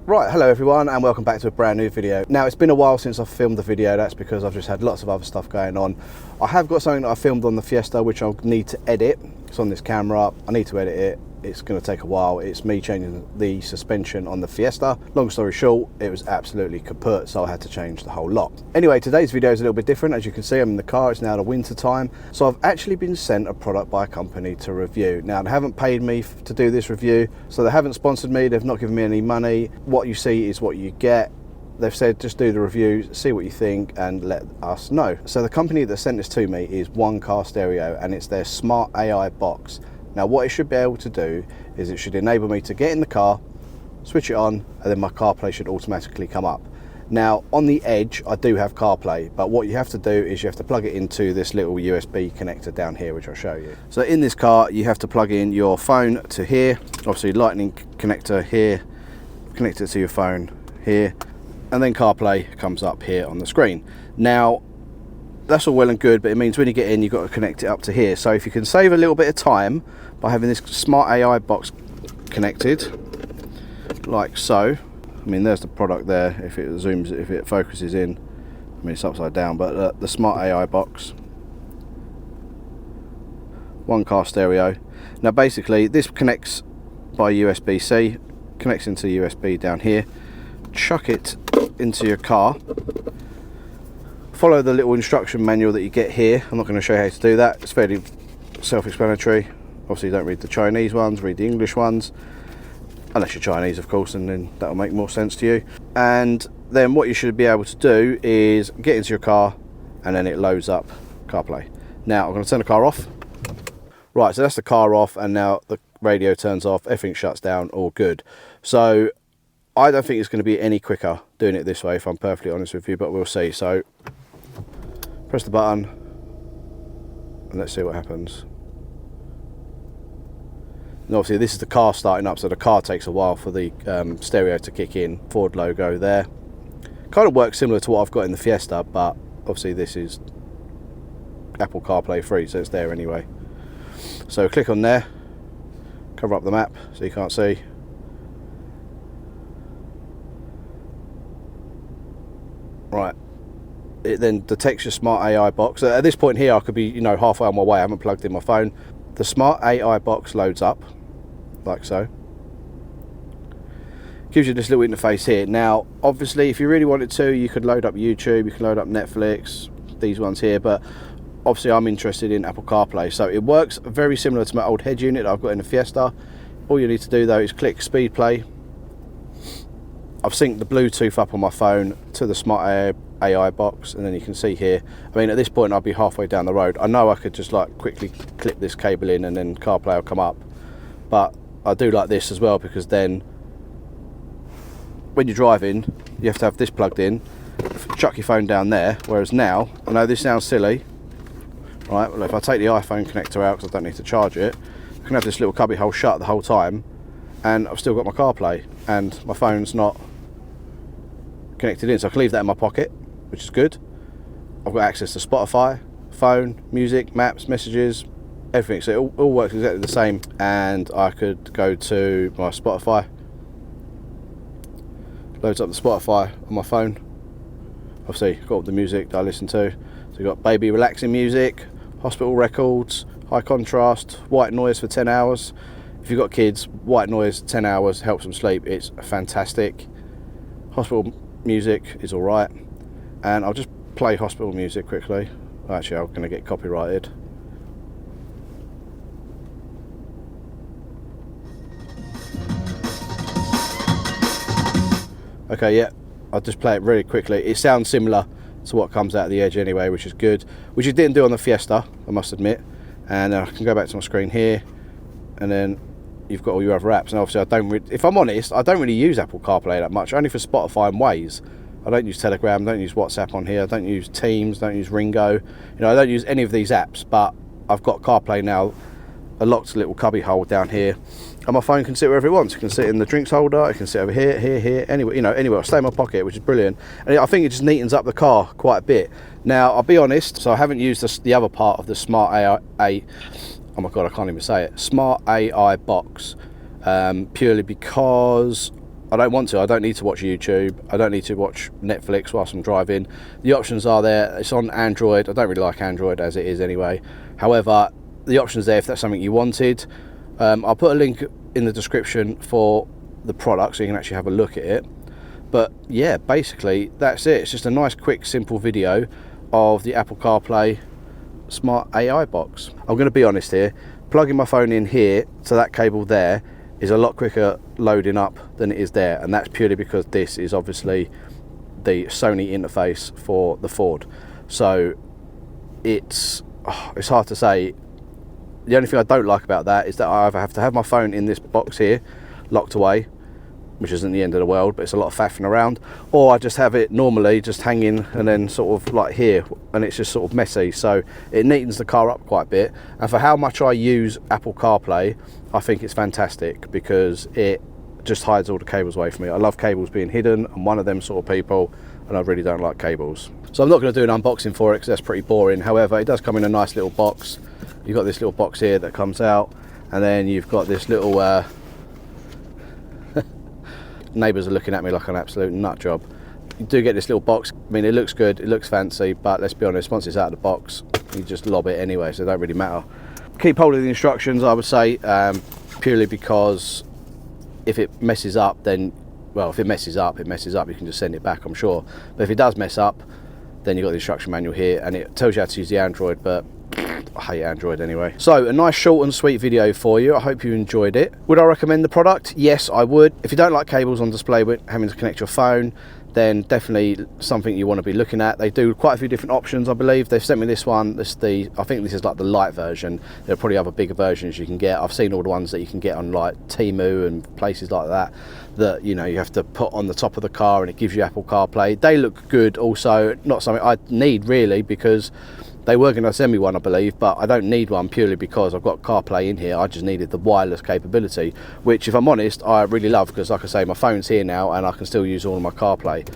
Right, hello everyone and welcome back to a brand new video. Now it's been a while since I've filmed the video, that's because I've just had lots of other stuff going on. I have got something that I filmed on the Fiesta which I'll need to edit. It's on this camera, I need to edit it. It's going to take a while. It's me changing the suspension on the Fiesta. Long story short, it was absolutely kaput, so I had to change the whole lot. Anyway, today's video is a little bit different. As you can see, I'm in the car. It's now the winter time. So I've actually been sent a product by a company to review. Now, they haven't paid me to do this review, so they haven't sponsored me. They've not given me any money. What you see is what you get. They've said just do the review, see what you think and let us know. So the company that sent this to me is One Car Stereo and it's their Smart AI box. Now what it should be able to do is it should enable me to get in the car, switch it on, and then my CarPlay should automatically come up. Now on the Edge I do have CarPlay, but what you have to do is you have to plug it into this little USB connector down here, which I'll show you. So in this car you have to plug in your phone to here, obviously lightning connector here, connect it to your phone here, and then CarPlay comes up here on the screen. Now that's all well and good, but it means when you get in you've got to connect it up to here. So if you can save a little bit of time by having this Smart AI box connected like so, I mean there's the product there, if it zooms, if it focuses in, I mean it's upside down, but the Smart AI box, One Car Stereo. Now basically this connects by USB-C, connects into USB down here, chuck it into your car, follow the little instruction manual that you get here. I'm not going to show you how to do that, it's fairly self-explanatory. Obviously don't read the Chinese ones, read the English ones, unless you're Chinese of course, and then that'll make more sense to you. And then what you should be able to do is get into your car and then it loads up CarPlay. Now I'm going to turn the car off. Right, so that's the car off and now the radio turns off, everything shuts down, all good. So I don't think it's going to be any quicker doing it this way, if I'm perfectly honest with you, but we'll see. So press the button and let's see what happens. And obviously this is the car starting up, so the car takes a while for the stereo to kick in. Ford logo there. Kind of works similar to what I've got in the Fiesta, but obviously this is Apple CarPlay free, so it's there anyway. So click on there, cover up the map so you can't see. Right, it then detects your Smart AI box. At this point here I could be, you know, halfway on my way, I haven't plugged in my phone. The Smart AI box loads up like so, gives you this little interface here. Now obviously if you really wanted to you could load up YouTube, you can load up Netflix, these ones here, but obviously I'm interested in Apple CarPlay, so it works very similar to my old head unit that I've got in the Fiesta. All you need to do though is click speed play. I've synced the Bluetooth up on my phone to the Smart AI box, and then you can see here, I mean at this point I'll be halfway down the road. I know I could just like quickly clip this cable in and then CarPlay will come up, but I do like this as well because then when you're driving you have to have this plugged in, chuck your phone down there, whereas now, I know this sounds silly, right, well if I take the iPhone connector out because I don't need to charge it, I can have this little cubby hole shut the whole time and I've still got my CarPlay and my phone's not connected in, so I can leave that in my pocket, which is good. I've got access to Spotify, phone, music, maps, messages, everything, so it all works exactly the same. And I could go to my Spotify, loads up the Spotify on my phone. Obviously got all the music that I listen to, so you've got baby relaxing music, hospital records, high contrast, white noise for 10 hours. If you've got kids, white noise 10 hours helps them sleep, it's fantastic. Hospital music is alright, and I'll just play hospital music quickly. Actually I'm going to get copyrighted. Okay, yeah, I'll just play it really quickly. It sounds similar to what comes out of the Edge anyway, which is good, which it didn't do on the Fiesta, I must admit. And I can go back to my screen here, and then you've got all your other apps. And obviously if I'm honest, I don't really use Apple CarPlay that much, only for Spotify and Waze. I don't use Telegram, don't use WhatsApp on here, I don't use Teams, don't use Ringo, you know, I don't use any of these apps, but I've got CarPlay now, a locked little cubby hole down here, and my phone can sit wherever it wants. It can sit in the drinks holder, it can sit over here, here, anywhere, you know, anywhere. I'll stay in my pocket, which is brilliant, and I think it just neatens up the car quite a bit. Now I'll be honest, so I haven't used the other part of the Smart AI, oh my god, I can't even say it, Smart AI box, purely because I don't want to. I don't need to watch YouTube. I don't need to watch Netflix whilst I'm driving. The options are there. It's on Android. I don't really like Android as it is anyway. However, the option's there if that's something you wanted. I'll put a link in the description for the product so you can actually have a look at it. But yeah, basically that's it. It's just a nice, quick, simple video of the Apple CarPlay Smart AI box. I'm going to be honest here. Plugging my phone in here to that cable there is a lot quicker loading up than it is there, and that's purely because this is obviously the Sony interface for the Ford. So it's hard to say. The only thing I don't like about that is that I either have to have my phone in this box here locked away, which isn't the end of the world, but it's a lot of faffing around, or I just have it normally just hanging and then sort of like here, and it's just sort of messy. So it neatens the car up quite a bit, and for how much I use Apple CarPlay, I think it's fantastic because it just hides all the cables away from me. I love cables being hidden. I'm one of them sort of people, and I really don't like cables. So I'm not going to do an unboxing for it because that's pretty boring. However, it does come in a nice little box. You've got this little box here that comes out, and then you've got this little neighbours are looking at me like an absolute nut job. You do get this little box. I mean, it looks good, it looks fancy, but let's be honest, once it's out of the box, you just lob it anyway, so it don't really matter. Keep hold of the instructions, I would say, purely because if it messes up, then, well, if it messes up, it messes up. You can just send it back, I'm sure. But if it does mess up, then you've got the instruction manual here, and it tells you how to use the Android, but I hate Android anyway. So a nice short and sweet video for you. I hope you enjoyed it. Would I recommend the product? Yes, I would. If you don't like cables on display with having to connect your phone, then definitely something you want to be looking at. They do quite a few different options, I believe. They've sent me this one. I think this is like the light version. There are probably other bigger versions you can get. I've seen all the ones that you can get on like Temu and places like that, that, you know, you have to put on the top of the car and it gives you Apple CarPlay. They look good also. Not something I need really, because they were going to send me one, I believe, but I don't need one purely because I've got CarPlay in here. I just needed the wireless capability, which, if I'm honest, I really love because, like I say, my phone's here now and I can still use all of my CarPlay.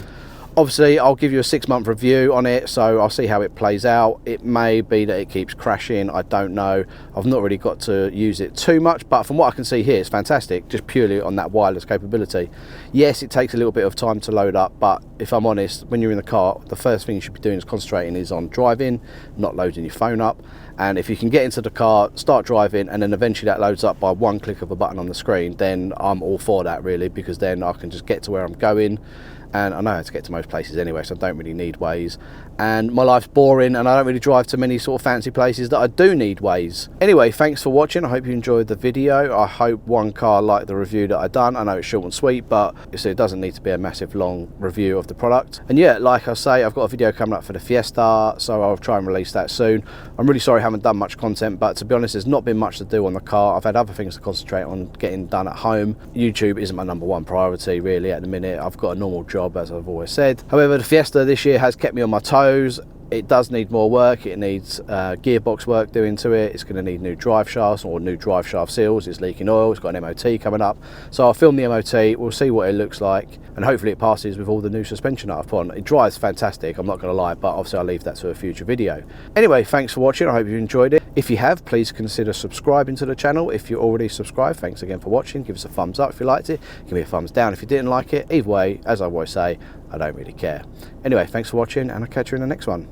Obviously, I'll give you a 6-month review on it, so I'll see how it plays out. It may be that it keeps crashing, I don't know. I've not really got to use it too much, but from what I can see here, it's fantastic, just purely on that wireless capability. Yes, it takes a little bit of time to load up, but if I'm honest, when you're in the car, the first thing you should be doing is concentrating is on driving, not loading your phone up. And if you can get into the car, start driving, and then eventually that loads up by one click of a button on the screen, then I'm all for that really, because then I can just get to where I'm going. And I know how to get to most places anyway, so I don't really need Waze. And my life's boring, and I don't really drive to many sort of fancy places that I do need Waze. Anyway, thanks for watching. I hope you enjoyed the video. I hope one car liked the review that I've done. I know it's short and sweet, but it doesn't need to be a massive long review of the product. And yeah, like I say, I've got a video coming up for the Fiesta, so I'll try and release that soon. I'm really sorry I haven't done much content, but to be honest, there's not been much to do on the car. I've had other things to concentrate on getting done at home. YouTube isn't my #1 priority really at the minute. I've got a normal job, as I've always said. However, the Fiesta this year has kept me on my toes. It does need more work. It needs gearbox work doing to it. It's going to need new drive shafts or new drive shaft seals. It's leaking oil. It's got an MOT coming up. So I'll film the MOT. We'll see what it looks like, and hopefully it passes with all the new suspension that I've put on. It drives fantastic, I'm not going to lie, but obviously I'll leave that to a future video. Anyway, thanks for watching. I hope you enjoyed it. If you have, please consider subscribing to the channel. If you're already subscribed, thanks again for watching. Give us a thumbs up if you liked it. Give me a thumbs down if you didn't like it. Either way, as I always say, I don't really care. Anyway, thanks for watching, and I'll catch you in the next one.